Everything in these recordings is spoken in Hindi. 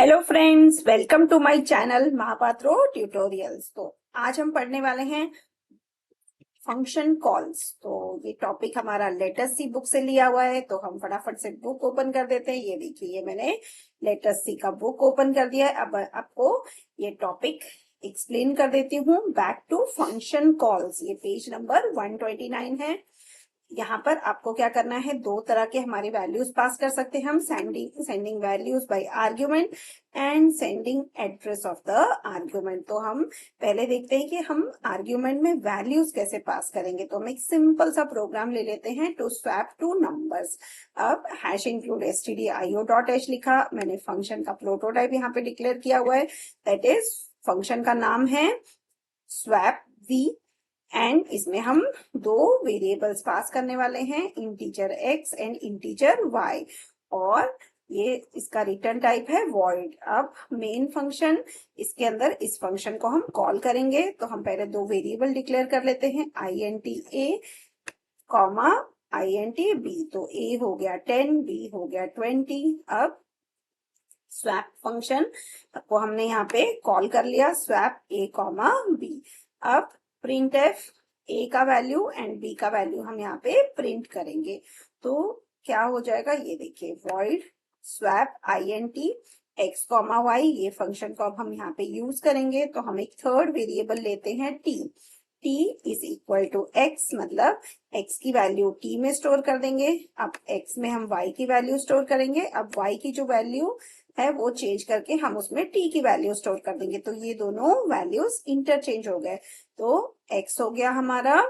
Hello friends, welcome to my channel Mahapatro tutorials. तो आज हम पढ़ने वाले हैं फंक्शन कॉल्स। तो ये टॉपिक हमारा लेटेस्ट सी बुक से लिया हुआ है, तो हम फटाफट से बुक ओपन कर देते हैं। ये देखिए, ये मैंने लेटेस्ट सी का बुक ओपन कर दिया है। अब आपको ये टॉपिक एक्सप्लेन कर देती हूँ। बैक टू फंक्शन कॉल्स, ये पेज नंबर 129 है। यहाँ पर आपको क्या करना है, दो तरह के हमारे वैल्यूज पास कर सकते हैं हम। Sending values by argument and sending address of the argument. तो हम पहले देखते हैं कि हम आर्ग्यूमेंट में वैल्यूज कैसे पास करेंगे। तो हम एक सिंपल सा प्रोग्राम ले लेते हैं टू स्वैप टू नंबर्स। अब हैश इंक्लूड stdio.h लिखा, मैंने फंक्शन का प्रोटोटाइप यहाँ पे डिक्लेयर किया हुआ है। दैट इज फंक्शन का नाम है स्वैप वी, एंड इसमें हम दो वेरिएबल्स पास करने वाले हैं, integer x and integer y। और ये इसका रिटर्न टाइप है वॉइड। अब मेन फंक्शन, इसके अंदर इस फंक्शन को हम कॉल करेंगे। तो हम पहले दो वेरिएबल डिक्लेयर कर लेते हैं, int a comma int b। तो a हो गया 10, b हो गया 20। अब स्वैप फंक्शन को हमने यहाँ पे कॉल कर लिया, स्वैप a कॉमा b। अब प्रिंट एफ ए का वैल्यू एंड बी का वैल्यू हम यहाँ पे प्रिंट करेंगे। तो क्या हो जाएगा, ये देखिए, void swap int x comma y। ये फंक्शन को अब हम यहाँ पे यूज करेंगे। तो हम एक थर्ड वेरिएबल लेते हैं t is equal to x, मतलब x की वैल्यू t में स्टोर कर देंगे। अब x में हम y की वैल्यू स्टोर करेंगे। अब y की जो वैल्यू है वो चेंज करके हम उसमें t की वैल्यू स्टोर कर देंगे। तो ये दोनों वैल्यूज इंटरचेंज हो गए। तो x हो गया हमारा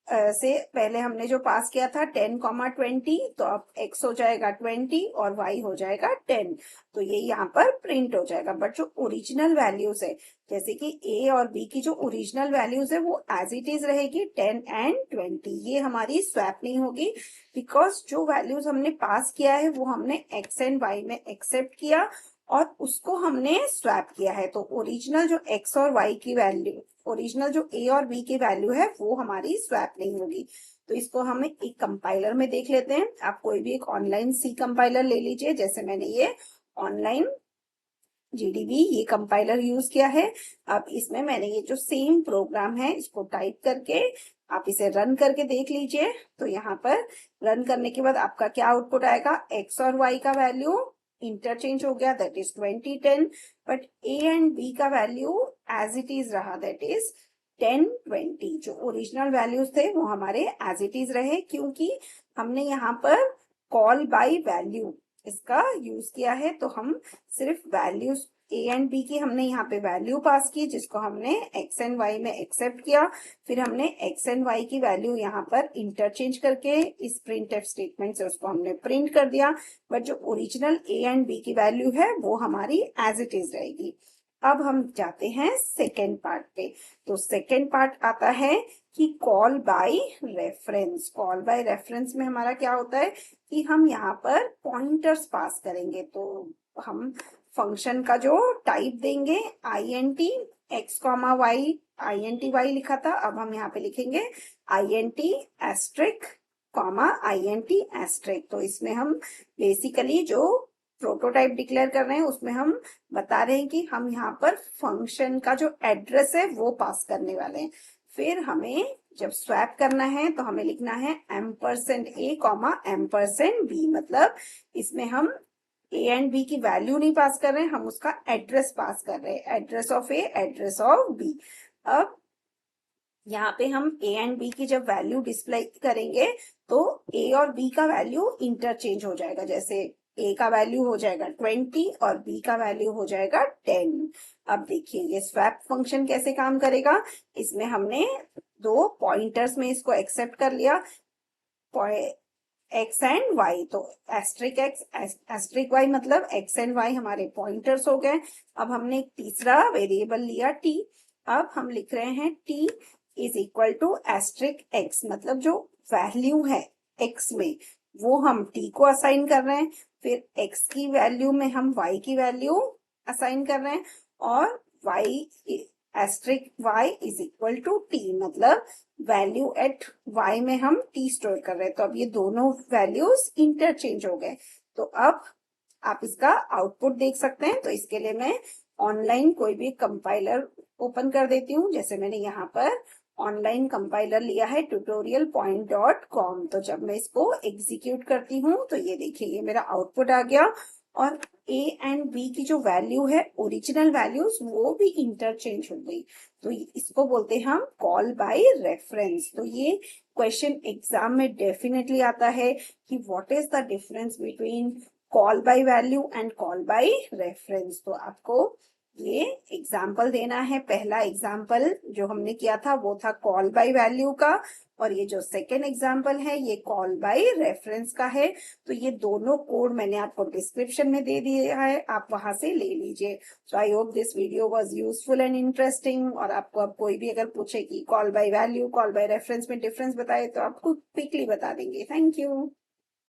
से पहले हमने जो पास किया था 10,20, तो अब x हो जाएगा 20 और y हो जाएगा 10। तो ये यहाँ पर प्रिंट हो जाएगा। बट जो ओरिजिनल वैल्यूज है, जैसे कि a और b की जो ओरिजिनल वैल्यूज है वो एज इट इज रहेगी 10 एंड 20। ये हमारी स्वैप नहीं होगी, बिकॉज जो वैल्यूज हमने पास किया है वो हमने x एंड y में एक्सेप्ट किया और उसको हमने स्वैप किया है। तो ओरिजिनल जो x और y की वैल्यू, ओरिजिनल जो a और b की वैल्यू है वो हमारी स्वैप नहीं होगी। तो इसको हम एक कंपाइलर में देख लेते हैं। आप कोई भी एक ऑनलाइन सी कंपाइलर ले लीजिए, जैसे मैंने ये ऑनलाइन GDB ये कंपाइलर यूज किया है। अब इसमें मैंने ये जो सेम प्रोग्राम है इसको टाइप करके आप इसे रन करके देख लीजिए। तो यहाँ पर रन करने के बाद आपका क्या आउटपुट आएगा, x और y का वैल्यू इंटरचेंज हो गया, that is 20 10। But a and b का वैल्यू एज इट इज रहा, दैट इज 10 20। जो ओरिजिनल वैल्यूज थे वो हमारे एज इट इज रहे, क्योंकि हमने यहाँ पर कॉल बाय वैल्यू इसका यूज किया है। तो हम सिर्फ वैल्यूज a एंड b की हमने यहाँ पे वैल्यू पास की, जिसको हमने x एंड y में एक्सेप्ट किया। फिर हमने x एंड y की वैल्यू यहाँ पर इंटरचेंज करके इस प्रिंट एफ स्टेटमेंट से उसको हमने प्रिंट कर दिया। बट जो ओरिजिनल a एंड b की वैल्यू है वो हमारी एज इट इज रहेगी। अब हम जाते हैं सेकेंड पार्ट पे। तो सेकेंड पार्ट आता है कि call by reference. Call by reference में हमारा क्या होता है कि हम यहाँ पर पॉइंटर्स पास करेंगे। तो हम फंक्शन का जो टाइप देंगे, int x comma y, int y लिखा था, अब हम यहाँ पे लिखेंगे int asterisk comma int asterisk. तो इसमें हम बेसिकली जो प्रोटोटाइप डिक्लेयर कर रहे हैं उसमें हम बता रहे हैं कि हम यहाँ पर फंक्शन का जो एड्रेस है वो पास करने वाले हैं। फिर हमें जब स्वैप करना है तो हमें लिखना है %a कॉमा %b। मतलब इसमें हम a एंड b की वैल्यू नहीं पास कर रहे हैं, हम उसका एड्रेस पास कर रहे हैं, address of a address of b। अब यहाँ पे हम a एंड b की जब वैल्यू डिस्प्ले करेंगे तो a और b का वैल्यू इंटरचेंज हो जाएगा। जैसे a का वैल्यू हो जाएगा 20 और b का वैल्यू हो जाएगा 10। अब देखिए ये स्वैप फंक्शन कैसे काम करेगा। इसमें हमने दो पॉइंटर्स में इसको एक्सेप्ट कर लिया, x एंड y। तो एस्ट्रिक x एस्ट्रिक y, मतलब x एंड y हमारे पॉइंटर्स हो गए। अब हमने एक तीसरा वेरिएबल लिया t। अब हम लिख रहे हैं t is equal to asterisk x, मतलब जो वैल्यू है x में वो हम t को असाइन कर रहे हैं। फिर x की वैल्यू में हम y की वैल्यू असाइन कर रहे हैं, और y asterisk y is equal to t, मतलब वैल्यू एट y में हम t स्टोर कर रहे हैं। तो अब ये दोनों वैल्यूज इंटरचेंज हो गए। तो अब आप इसका आउटपुट देख सकते हैं। तो इसके लिए मैं ऑनलाइन कोई भी कंपाइलर ओपन कर देती हूँ। जैसे मैंने यहाँ पर ऑनलाइन कंपाइलर लिया है tutorialpoint.com। तो जब मैं इसको एग्जीक्यूट करती हूँ तो ये देखिए ये मेरा आउटपुट आ गया और ए एंड बी की जो वैल्यू है ओरिजिनल वैल्यूज वो भी इंटरचेंज हो गई। तो इसको बोलते हैं हम कॉल बाय रेफरेंस। तो ये क्वेश्चन एग्जाम में डेफिनेटली आता है कि what is the difference between call by value and call by reference. तो आपको ये एग्जाम्पल देना है। पहला एग्जाम्पल जो हमने किया था वो था कॉल बाय वैल्यू का, और ये जो सेकेंड एग्जाम्पल है ये कॉल बाय रेफरेंस का है। तो ये दोनों कोड मैंने आपको डिस्क्रिप्शन में दे दिया है, आप वहां से ले लीजिए। So I hope this video was useful and interesting. और आपको अब कोई भी अगर पूछे कि call by value call by reference में डिफरेंस बताए तो आपको क्विकली बता देंगे। Thank you.